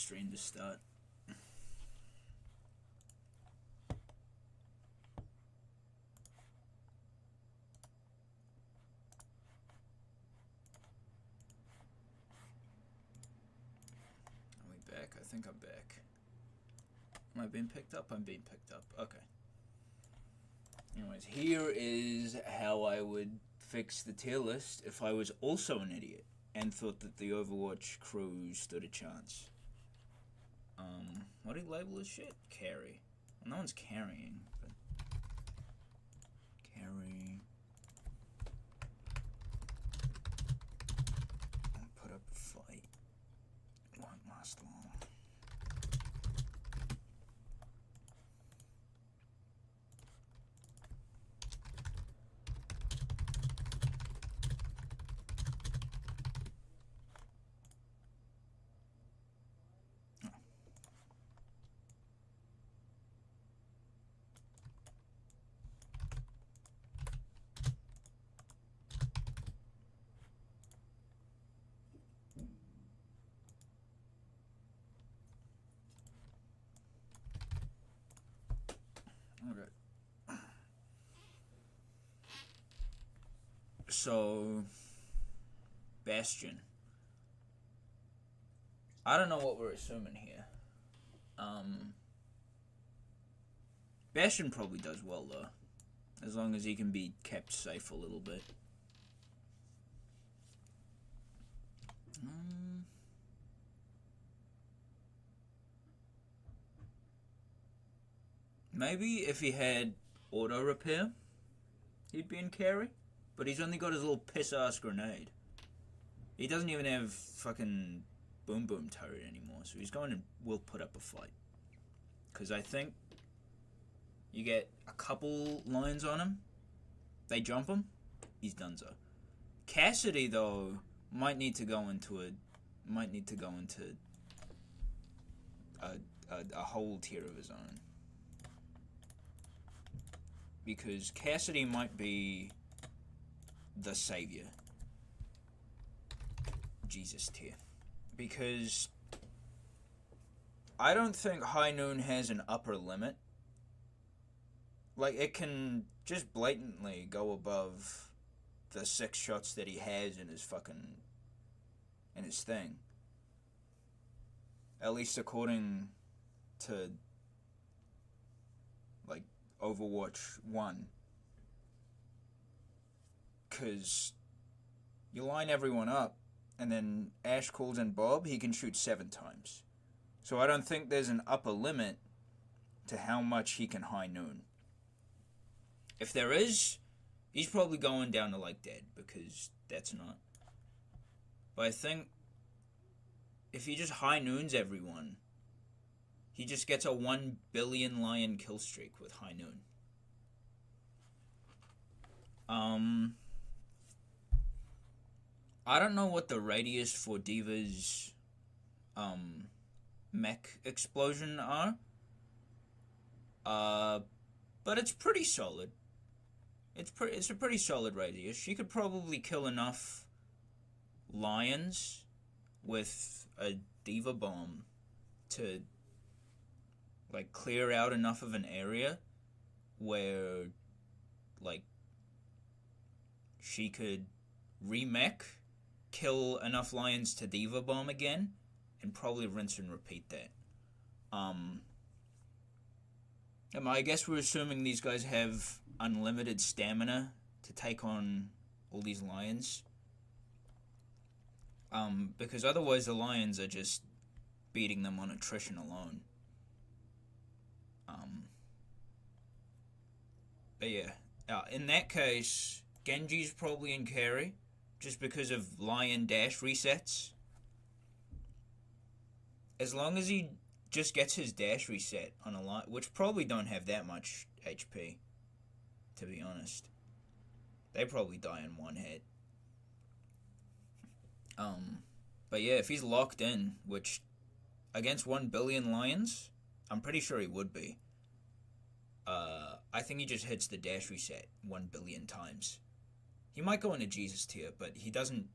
stream to start. Are we back? I think I'm back. Am I being picked up? I'm being picked up. Okay. Anyways, here is how I would fix the tier list if I was also an idiot and thought that the Overwatch crew stood a chance. What do you label this shit? Carry. Well, no one's carrying, but carry. I'll put up a fight. It won't last long. Okay. So, Bastion. I don't know what we're assuming here. Bastion probably does well though, as long as he can be kept safe a little bit. Maybe if he had auto repair, he'd be in carry. But he's only got his little piss ass grenade. He doesn't even have fucking boom boom turret anymore, so he's going to will put up a fight. Because I think you get a couple lines on him, they jump him, he's donezo. Cassidy though might need to go into a whole tier of his own. Because Cassidy might be the savior. Jesus tier. Because I don't think High Noon has an upper limit. Like, it can just blatantly go above the 6 shots that he has in his fucking... in his thing. At least according to, like, Overwatch 1. Because you line everyone up, and then Ash calls in Bob, he can shoot 7 times. So I don't think there's an upper limit to how much he can High Noon. If there is, he's probably going down to like dead, because that's not. But I think if he just High Noons everyone, he just gets a 1 billion lion kill streak with High Noon. I don't know what the radius for D.Va's mech explosion are. But it's pretty solid. It's a pretty solid radius. She could probably kill enough lions with a D.Va bomb to like clear out enough of an area where like she could remech, kill enough lions to D.Va bomb again, and probably rinse and repeat that. I guess we're assuming these guys have unlimited stamina to take on all these lions. Because otherwise the lions are just beating them on attrition alone. But yeah, in that case, Genji's probably in carry, just because of lion dash resets. As long as he just gets his dash reset on a lion, which probably don't have that much HP, to be honest. They probably die in one hit. But yeah, if he's locked in, which against 1 billion lions, I'm pretty sure he would be. I think he just hits the dash reset 1 billion times. He might go into Jesus tier, but he doesn't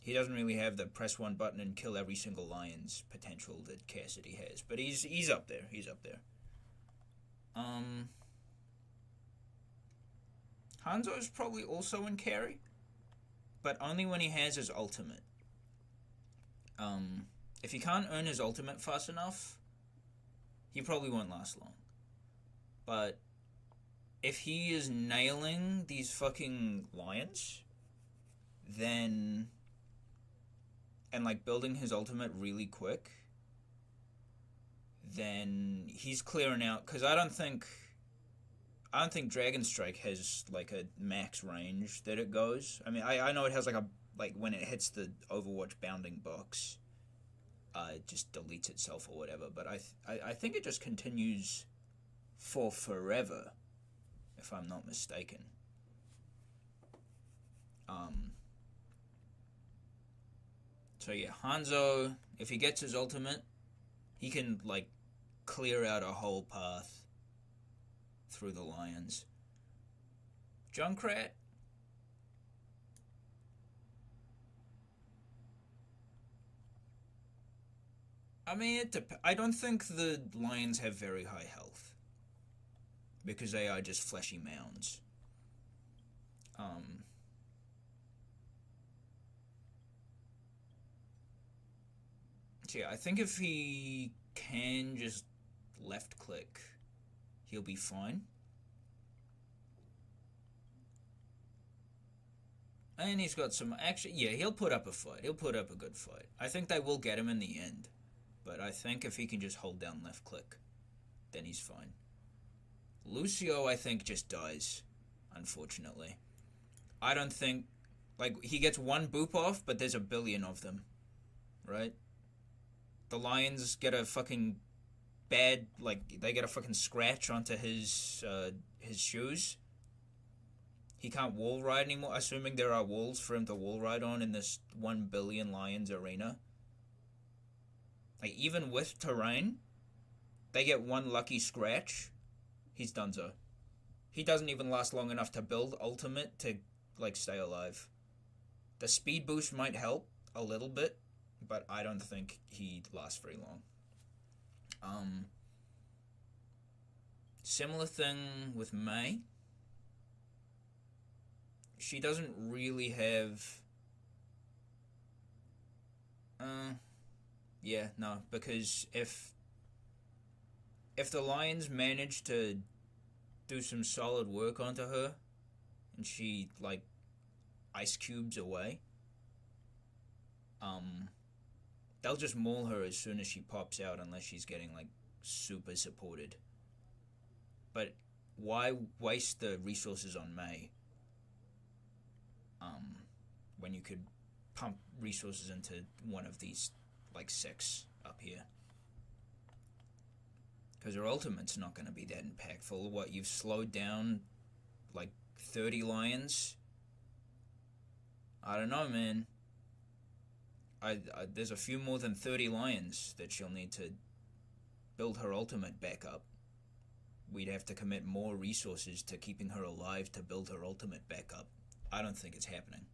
He doesn't really have the press one button and kill every single lion's potential that Cassidy has, but he's up there. He's up there. Hanzo's probably also in carry, but only when he has his ultimate. If he can't earn his ultimate fast enough, he probably won't last long. But if he is nailing these fucking lions, then, and like building his ultimate really quick, then he's clearing out, because I don't think Dragon Strike has like a max range that it goes. I mean, I know it has like when it hits the Overwatch bounding box, it just deletes itself or whatever. But I think it just continues for forever, if I'm not mistaken. So yeah, Hanzo, if he gets his ultimate, he can like clear out a whole path through the lions. Junkrat, I mean, I don't think the lions have very high health, because they are just fleshy mounds. So yeah, I think if he can just left click, he'll be fine. And he's got some, actually, yeah, he'll put up a fight. He'll put up a good fight. I think they will get him in the end. But I think if he can just hold down left click, then he's fine. Lucio, I think, just dies, unfortunately. I don't think, like, he gets one boop off, but there's a billion of them, right? The lions get a fucking bad, like, they get a fucking scratch onto his shoes. He can't wall ride anymore, assuming there are walls for him to wall ride on in this 1 billion lions arena. Like, even with terrain, they get one lucky scratch, he's donezo. He doesn't even last long enough to build ultimate to, like, stay alive. The speed boost might help a little bit, but I don't think he lasts very long. Similar thing with Mei. She doesn't really have... yeah, no, because if the lions manage to do some solid work onto her, and she, like, ice cubes away, they'll just maul her as soon as she pops out, unless she's getting, like, super supported. But why waste the resources on Mei when you could pump resources into one of these, like, 6 up here? Because her ultimate's not going to be that impactful. What, you've slowed down, like, 30 lions? I don't know, man. There's a few more than 30 lions that she'll need to build her ultimate back up. We'd have to commit more resources to keeping her alive to build her ultimate back up. I don't think it's happening.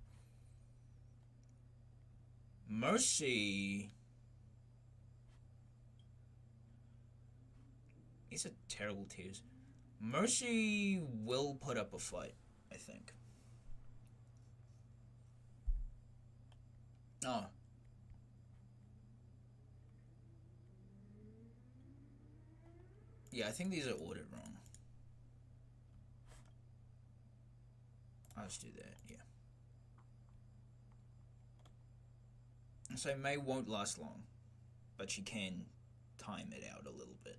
Mercy... These are terrible tears. Mercy will put up a fight, I think. Oh. Yeah, I think these are ordered wrong. I'll just do that, yeah. So Mei won't last long, but she can time it out a little bit.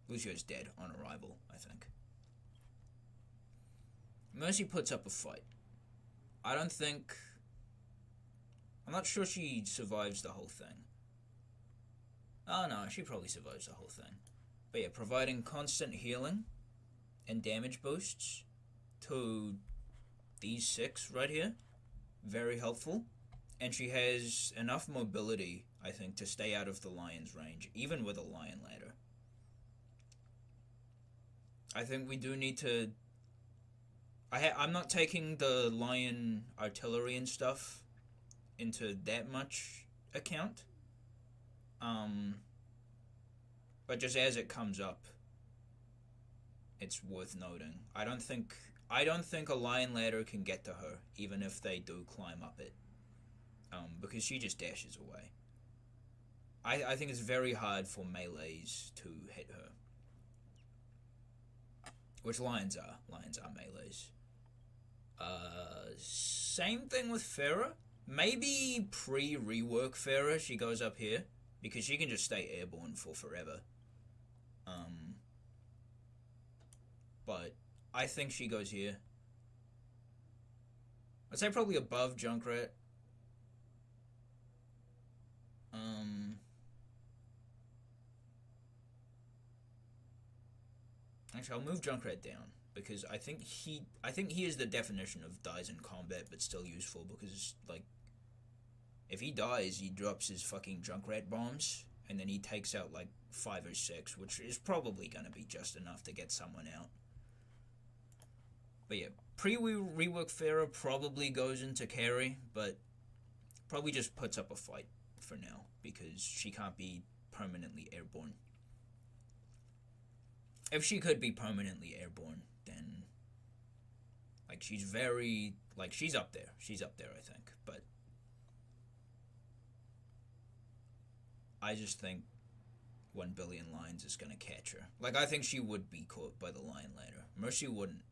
Lucio's dead on arrival, I think. Mercy puts up a fight. I'm not sure she survives the whole thing. Oh no, she probably survives the whole thing. But yeah, providing constant healing and damage boosts to these 6 right here. Very helpful. And she has enough mobility, I think, to stay out of the lion's range, even with a lion ladder. I think we do need to I'm not taking the lion artillery and stuff into that much account. Um, but just as it comes up, it's worth noting. I don't think a lion ladder can get to her, even if they do climb up it. Because she just dashes away. I think it's very hard for melees to hit her. Which lions are. Lions are melees. Same thing with Farah. Maybe pre-rework Farah, she goes up here. Because she can just stay airborne for forever. But I think she goes here. I'd say probably above Junkrat. Actually, I'll move Junkrat down because I think he is the definition of dies in combat but still useful because like if he dies, he drops his fucking Junkrat bombs and then he takes out like 5 or 6, which is probably gonna be just enough to get someone out. But yeah, pre-rework Farah probably goes into carry, but probably just puts up a fight for now because she can't be permanently airborne. If she could be permanently airborne, then like she's very like she's up there. She's up there, I think. But I just think 1 billion lions is gonna catch her. Like I think she would be caught by the lion later. Mercy wouldn't.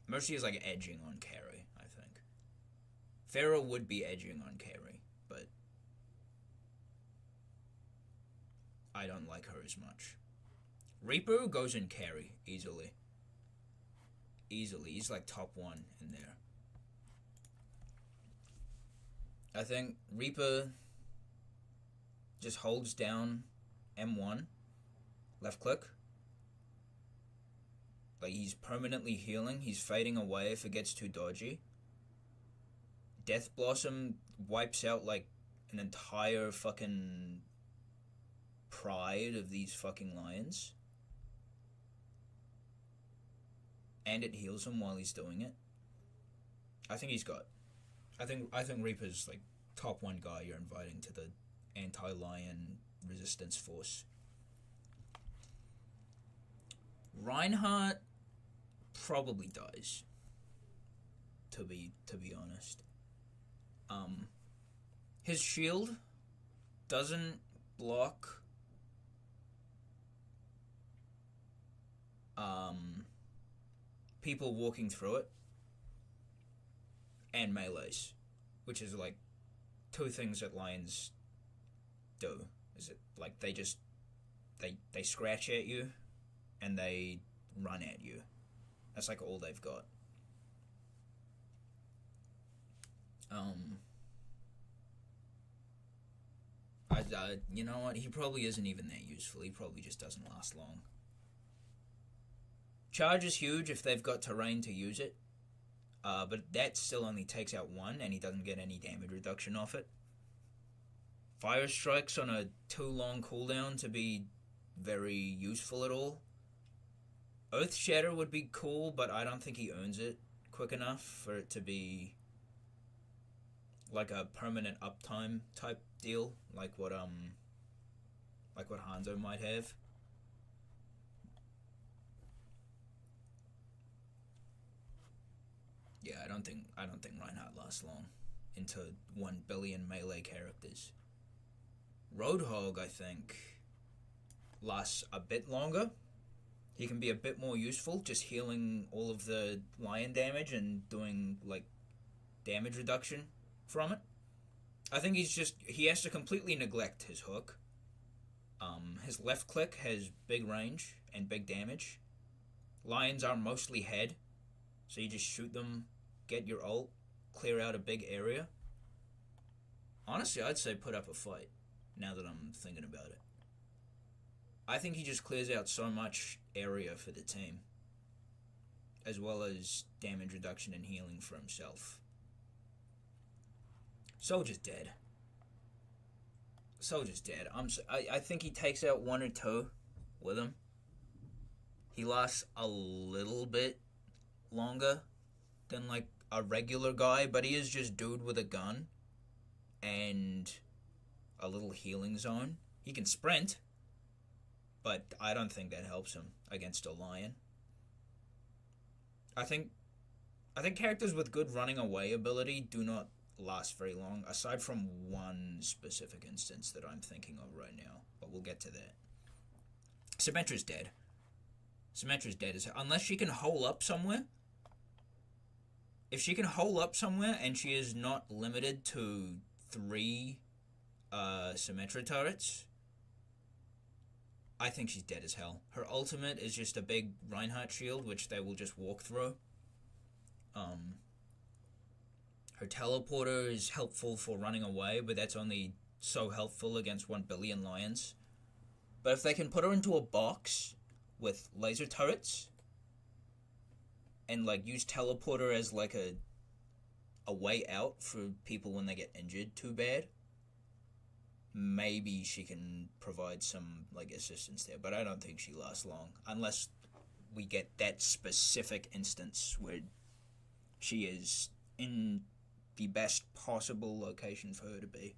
Mercy is like edging on carry, I think. Farah would be edging on carry, but I don't like her as much. Reaper goes in carry easily. Easily. He's like top 1 in there. I think Reaper just holds down M1, left click. Like he's permanently healing. He's fading away if it gets too dodgy. Death Blossom wipes out like an entire fucking pride of these fucking lions. And it heals him while he's doing it. I think he's got. I think Reaper's like top 1 guy you're inviting to the anti-lion resistance force. Reinhardt probably dies. To be honest. His shield doesn't block people walking through it and melees, which is like 2 things that lions do. Is it like they just they scratch at you and they run at you. That's like all they've got. You know what? He probably isn't even that useful. He probably just doesn't last long. Charge is huge if they've got terrain to use it. But that still only takes out 1 and he doesn't get any damage reduction off it. Fire Strike's on a too long cooldown to be very useful at all. Earth Shatter would be cool, but I don't think he earns it quick enough for it to be like a permanent uptime type deal, like what Hanzo might have. Yeah, I don't think Reinhardt lasts long into 1 billion melee characters. Roadhog, I think, lasts a bit longer. He can be a bit more useful, just healing all of the lion damage and doing like damage reduction from it. I think he has to completely neglect his hook. His left click has big range and big damage. Lions are mostly head, so you just shoot them, get your ult, clear out a big area. Honestly, I'd say put up a fight, now that I'm thinking about it. I think he just clears out so much area for the team, as well as damage reduction and healing for himself. Soldier's dead. Soldier's dead. I think he takes out 1 or 2 with him. He lasts a little bit longer than like a regular guy, but he is just dude with a gun and a little healing zone. He can sprint, but I don't think that helps him against a lion. I think characters with good running away ability do not last very long, aside from one specific instance that I'm thinking of right now, but we'll get to that. Symmetra's dead. Symmetra's dead unless she can hole up somewhere. If she can hole up somewhere and she is not limited to 3 Symmetra turrets, I think she's dead as hell. Her ultimate is just a big Reinhardt shield, which they will just walk through. Her teleporter is helpful for running away, but that's only so helpful against 1 billion lions. But if they can put her into a box with laser turrets and like use teleporter as like a way out for people when they get injured too bad, maybe she can provide some like assistance there. But I don't think she lasts long unless we get that specific instance where she is in the best possible location for her to be,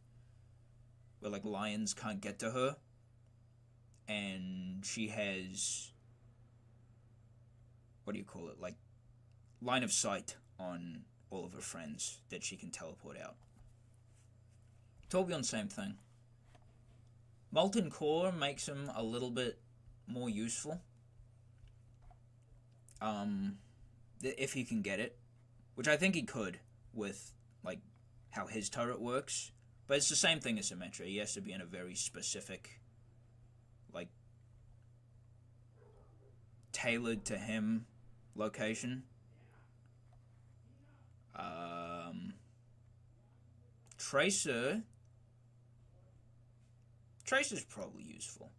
where like lions can't get to her and she has, what do you call it, like line of sight on all of her friends that she can teleport out. Torbjorn, same thing. Molten Core makes him a little bit more useful, if he can get it, which I think he could with like how his turret works. But it's the same thing as Symmetra. He has to be in a very specific, like, tailored to him location. Tracer's probably useful.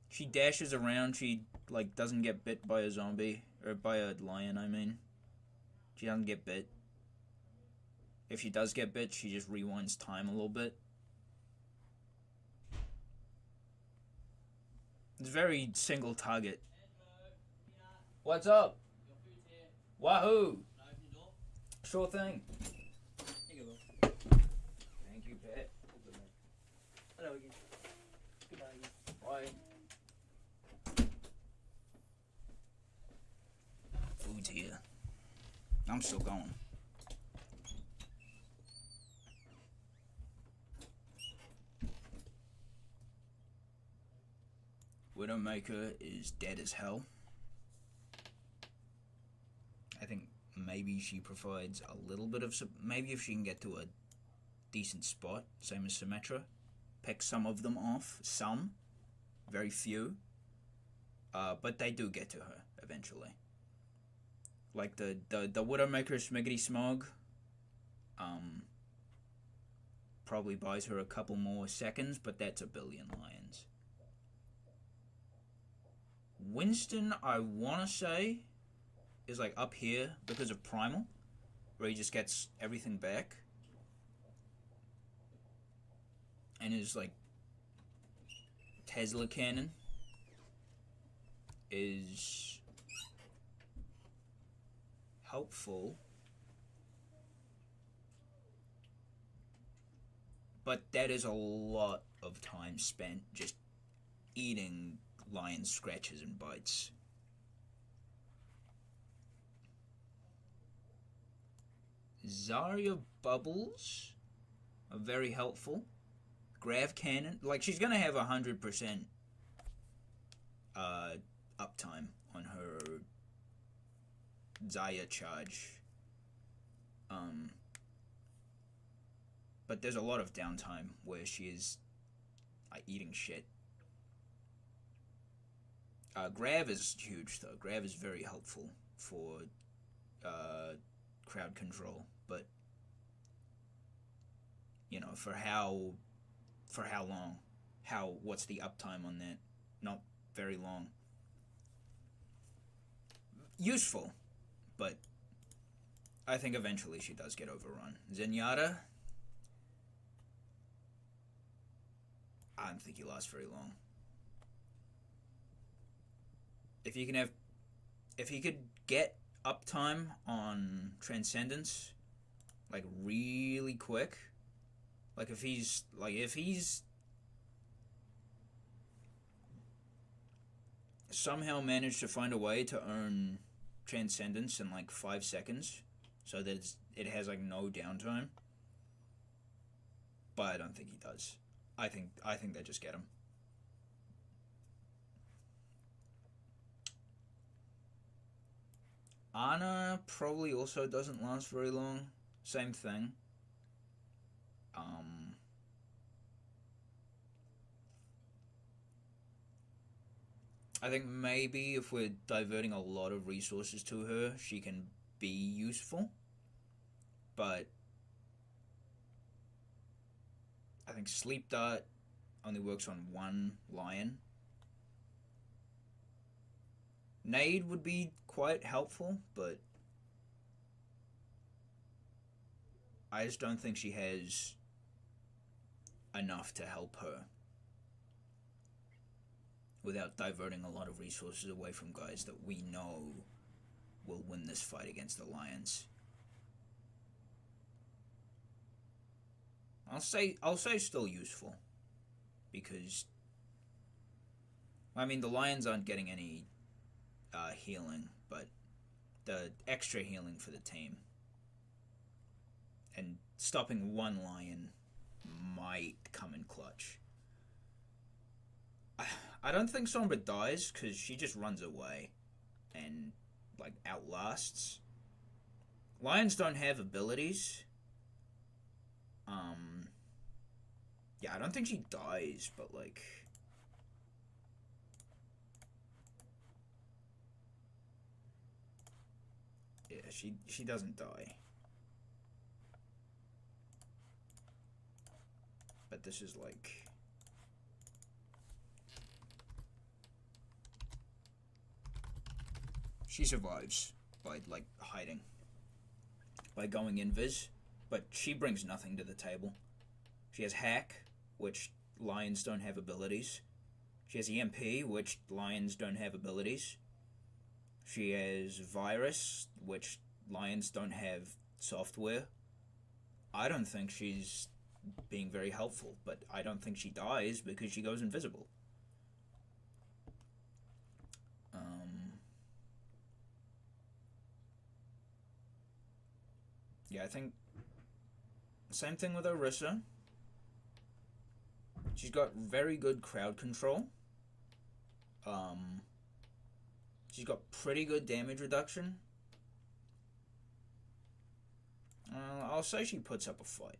She dashes around. She like doesn't get bit by a zombie or by a lion. I mean, she doesn't get bit. If she does get bit, she just rewinds time a little bit. It's very single target. What's up? Wahoo! Sure thing. Thank you, Pat. Hello again. Goodbye. Bye. Food's here. I'm still going. Widowmaker is dead as hell. I think maybe she provides a little bit of... Maybe if she can get to a decent spot, same as Symmetra, pick some of them off. Some. Very few. But they do get to her eventually. Like the Widowmaker Smiggity Smog probably buys her a couple more seconds, but that's a billion lions. Winston, I want to say, is like up here because of Primal, where he just gets everything back. And his like Tesla cannon is helpful, but that is a lot of time spent just eating lion scratches and bites. Zarya bubbles are very helpful. Grav cannon, like she's gonna have 100% uptime on her Zarya charge. But there's a lot of downtime where she is eating shit. Grav is huge though. Grav is very helpful for crowd control, but you know, for how long? What's the uptime on that? Not very long. Useful, but I think eventually she does get overrun. Zenyatta, I don't think he lasts very long. If if he could get uptime on Transcendence, like really quick, like if he's somehow managed to find a way to earn Transcendence in like 5 seconds, so that it has like no downtime. But I don't think he does. I think they just get him. Ana probably also doesn't last very long. Same thing. Um, I think maybe if we're diverting a lot of resources to her, she can be useful. But I think Sleep Dart only works on one lion. Nade would be quite helpful, but I just don't think she has enough to help her without diverting a lot of resources away from guys that we know will win this fight against the Lions. I'll say still useful, because I mean the Lions aren't getting any healing, but the extra healing for the team and stopping one lion might come in clutch. I don't think Sombra dies because she just runs away and like outlasts. Lions don't have abilities. Yeah, I don't think she dies, but like yeah, she doesn't die. But this is like she survives by like hiding, by going invis, but she brings nothing to the table. She has hack, which lions don't have abilities. She has EMP, which lions don't have abilities. She has virus, which lions don't have software. I don't think she's being very helpful, but I don't think she dies because she goes invisible. Yeah, I think same thing with Orisa. She's got very good crowd control. She's got pretty good damage reduction. I'll say she puts up a fight.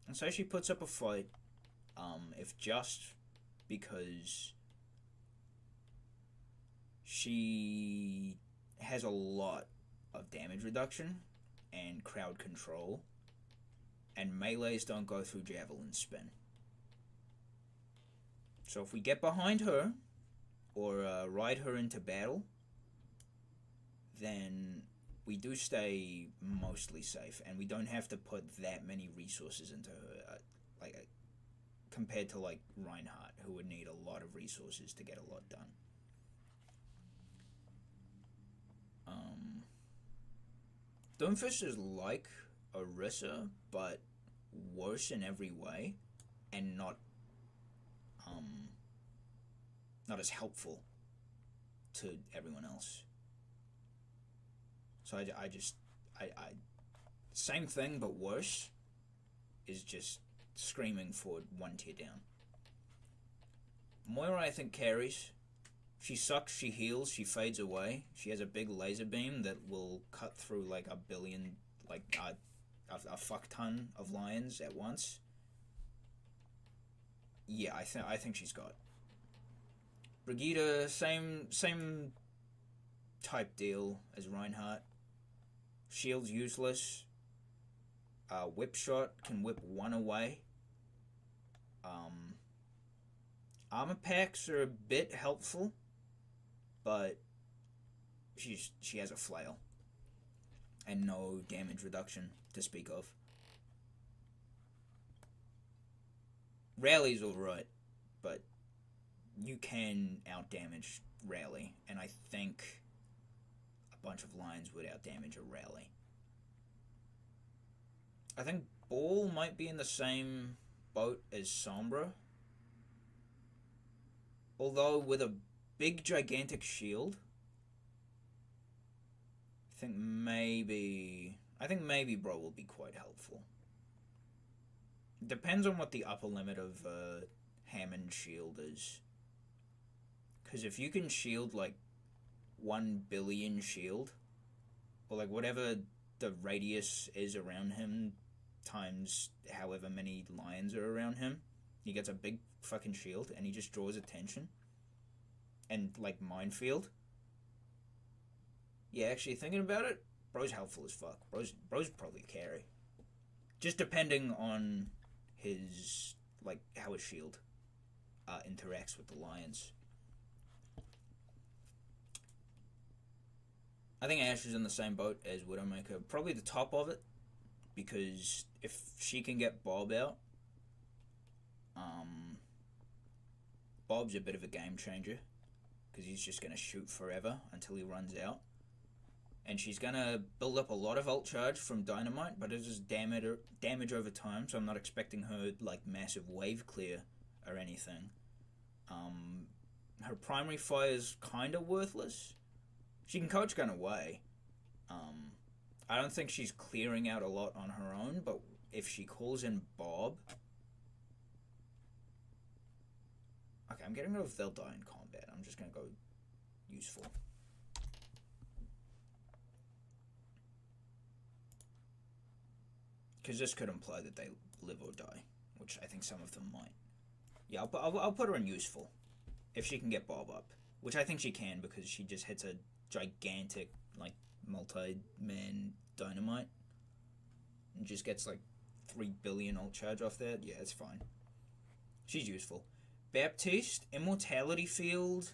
I'll say she puts up a fight, if just because she has a lot of damage reduction and crowd control, and melees don't go through javelin spin. So if we get behind her or ride her into battle, then we do stay mostly safe, and we don't have to put that many resources into her, compared to like Reinhardt, who would need a lot of resources to get a lot done. Doomfist is like Orisa, but worse in every way, and not as helpful to everyone else. So I same thing but worse is just screaming for one tier down. Moira, I think, carries. She sucks, she heals, she fades away. She has a big laser beam that will cut through like a billion, like a fuck ton of lions at once. Yeah, I think she's got. Brigitte, same type deal as Reinhardt. Shield's useless. Whip shot can whip one away. Armor packs are a bit helpful, but she has a flail and no damage reduction to speak of. Rally's alright, but you can outdamage rally, and I think a bunch of lions would outdamage a rally. I think Ball might be in the same boat as Sombra, although with a big gigantic shield, I think maybe Bro will be quite helpful. Depends on what the upper limit of Hammond shield is. Because if you can shield like 1 billion shield, or like whatever the radius is around him times however many lions are around him, he gets a big fucking shield and he just draws attention. And like minefield. Yeah, actually thinking about it, Bro's helpful as fuck. Bro's probably a carry. Just depending on his, like, how his shield interacts with the lions. I think Ash is in the same boat as Widowmaker. Probably the top of it, because if she can get Bob out, Bob's a bit of a game changer, because he's just going to shoot forever until he runs out. And she's going to build up a lot of ult charge from Dynamite, but it is damage over time, so I'm not expecting her, like, massive wave clear or anything. Her primary fire is kind of worthless. She can coach gun away. I don't think she's clearing out a lot on her own, but if she calls in Bob... Okay, I'm getting rid of they'll die in combat. I'm just going to go useful. Because this could imply that they live or die, which I think some of them might. Yeah, I'll put her in useful, if she can get Bob up. Which I think she can, because she just hits a gigantic, like, multi-man Dynamite. And just gets, like, 3 billion ult charge off that. Yeah, it's fine. She's useful. Baptiste, Immortality Field.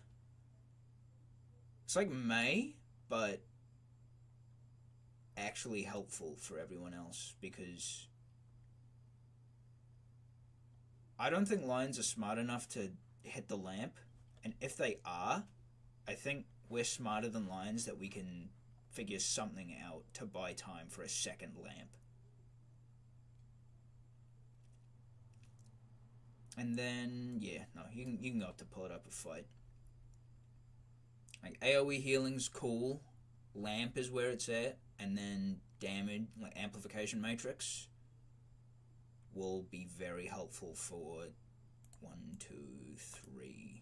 It's like May, but actually helpful for everyone else, because I don't think lions are smart enough to hit the lamp, and if they are, I think we're smarter than lions that we can figure something out to buy time for a second lamp. And then, yeah, no, you can go up to pull it up a fight. Like, AoE healing's cool, lamp is where it's at, and then damage, like amplification matrix, will be very helpful for 1, 2, 3,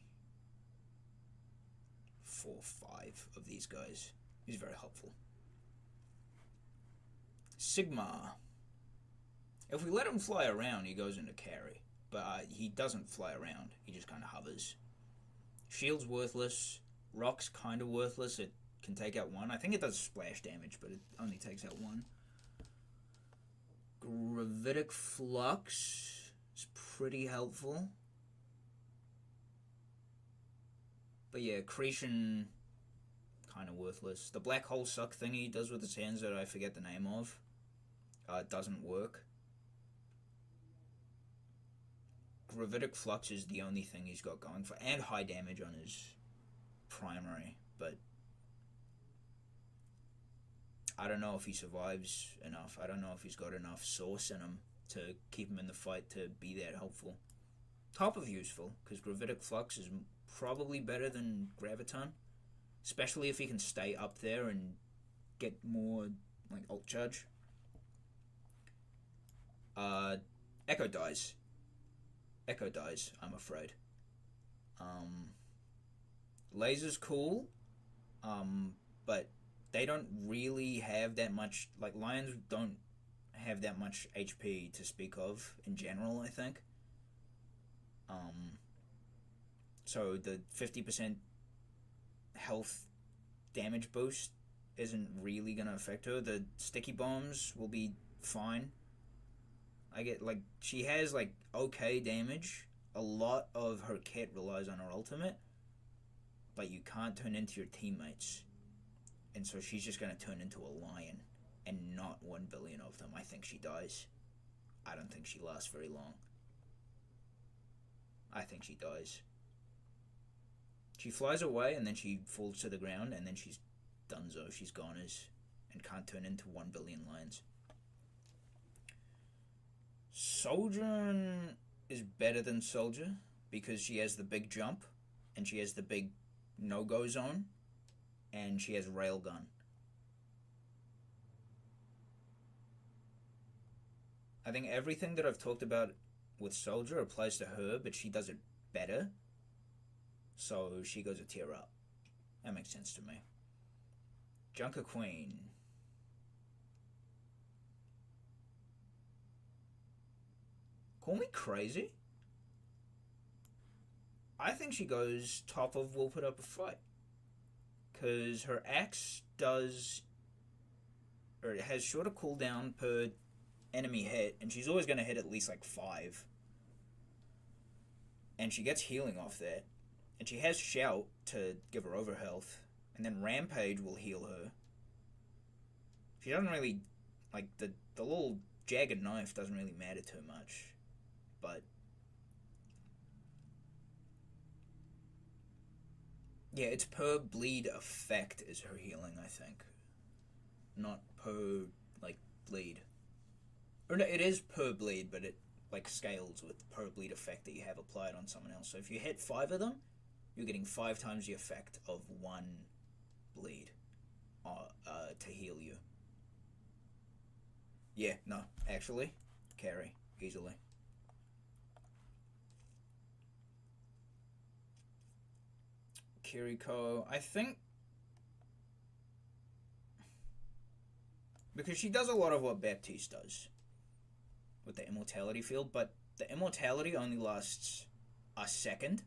4, 5 of these guys. He's very helpful. Sigma. If we let him fly around, he goes into carry. But he doesn't fly around. He just kind of hovers. Shield's worthless. Rock's kind of worthless. It can take out 1. I think it does splash damage, but it only takes out 1. Gravitic Flux is pretty helpful. But yeah, Accretion, kind of worthless. The Black Hole Suck thing he does with his hands that I forget the name of, doesn't work. Gravitic Flux is the only thing he's got going for, and high damage on his primary, but I don't know if he survives enough. I don't know if he's got enough source in him to keep him in the fight to be that helpful. Top of useful, because Gravitic Flux is probably better than Graviton, especially if he can stay up there and get more, like, ult charge. Echo dies. Echo dies, I'm afraid. Laser's cool, but they don't really have that much, like, lions don't have that much HP to speak of in general, I think. So the 50% health damage boost isn't really gonna affect her. The sticky bombs will be fine. I get, like, she has, like, okay damage. A lot of her kit relies on her ultimate, but you can't turn into your teammates. And so she's just going to turn into a lion, and not 1 billion of them. I think she dies. I don't think she lasts very long. I think she dies. She flies away and then she falls to the ground and then she's donezo. She's goners and can't turn into 1 billion lions. Sojourn is better than Soldier because she has the big jump and she has the big no-go zone and she has railgun. I think everything that I've talked about with Soldier applies to her, but she does it better. So she goes a tier up. That makes sense to me. Junker Queen. Call me crazy. I think she goes top of Will Put Up a Fight. Because her axe does... or it has shorter cooldown per enemy hit, and she's always going to hit at least like 5. And she gets healing off that. And she has Shout to give her overhealth. And then Rampage will heal her. She doesn't really... like, the little jagged knife doesn't really matter too much. But... yeah, it's per bleed effect is her healing, I think. Not per, like, bleed. Or no, it is per bleed, but it, like, scales with the per bleed effect that you have applied on someone else. So if you hit 5 of them, you're getting 5 times the effect of 1 bleed to heal you. Yeah, no, actually, carry, easily. Kiriko, I think... because she does a lot of what Baptiste does with the immortality field, but the immortality only lasts a second.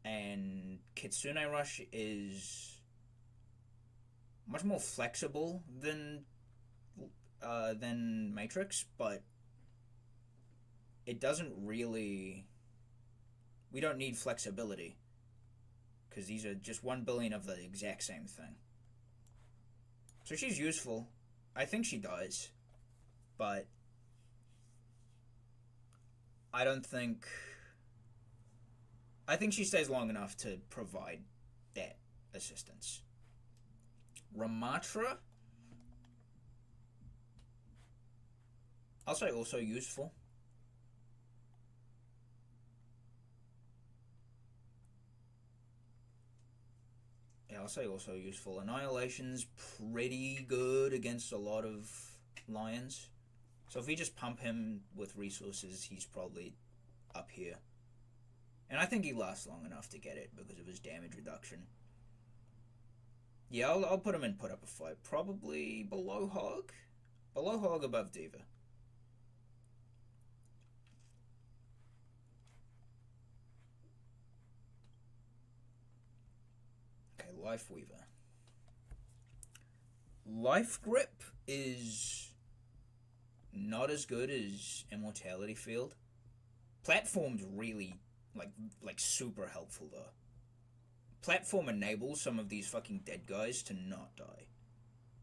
And Kitsune Rush is much more flexible than Matrix, but it doesn't really... we don't need flexibility, because these are just 1 billion of the exact same thing. So she's useful. I think she dies, but I don't think... I think she stays long enough to provide that assistance. Ramatra, I'll say also useful. Yeah, I'll say also useful. Annihilation's pretty good against a lot of lions. So if we just pump him with resources, he's probably up here. And I think he lasts long enough to get it because of his damage reduction. Yeah, I'll put him in Put Up a Fight. Probably below Hog. Below Hog, above Diva. Okay, Life Weaver. Life Grip is not as good as Immortality Field. Platform's really, like super helpful, though. Platform enables some of these fucking dead guys to not die.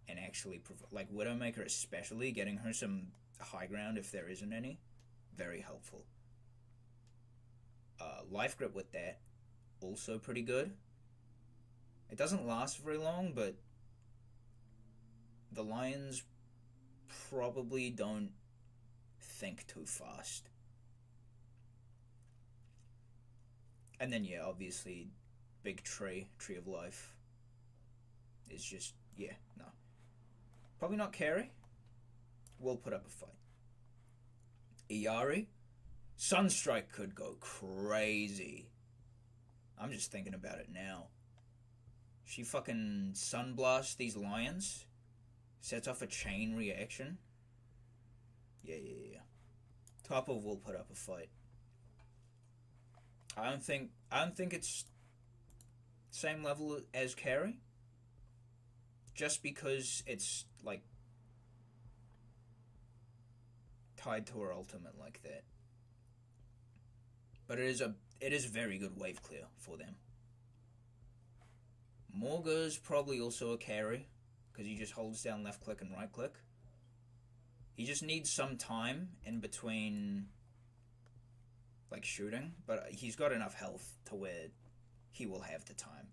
And actually, like Widowmaker especially, getting her some high ground if there isn't any, very helpful. Life Grip with that, also pretty good. It doesn't last very long, but the lions probably don't think too fast. And then, yeah, obviously, Big Tree of Life is just, yeah, no. Probably not Carry. We'll Put Up a Fight. Iari, Sunstrike could go crazy. I'm just thinking about it now. She fucking Sunblast these lions, sets off a chain reaction. Yeah. Top of Will Put Up a Fight. I don't think it's same level as Carry. Just because it's like tied to her ultimate like that. But it is very good wave clear for them. Morga's probably also a Carry, because he just holds down left click and right click. He just needs some time in between like shooting, but he's got enough health to where he will have the time.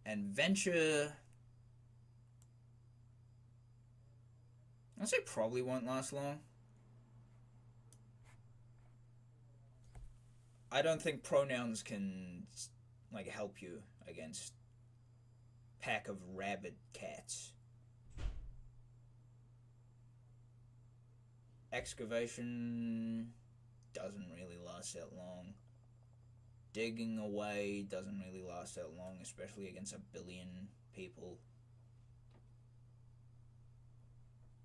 And Venture, I'd say probably won't last long. I don't think pronouns can like help you against pack of rabid cats. Excavation doesn't really last that long. Digging away doesn't really last that long, especially against 1 billion people.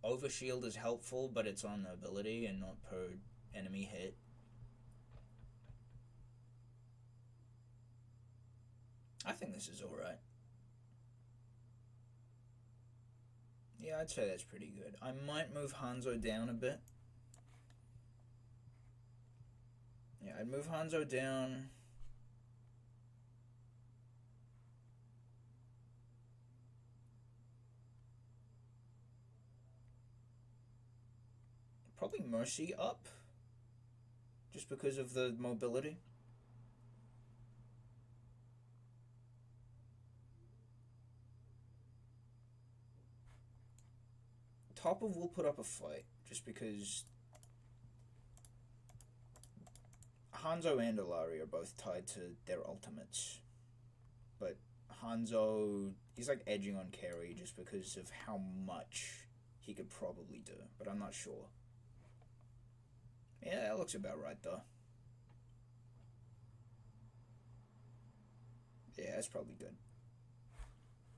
Overshield is helpful, but it's on ability and not per enemy hit. I think this is alright. Yeah, I'd say that's pretty good. I might move Hanzo down a bit. Yeah, I'd move Hanzo down. Probably Mercy up, just because of the mobility. Topper will put up a fight, just because Hanzo and Alari are both tied to their ultimates. But Hanzo, he's like edging on Carry just because of how much he could probably do, but I'm not sure. Yeah, that looks about right though. Yeah, that's probably good.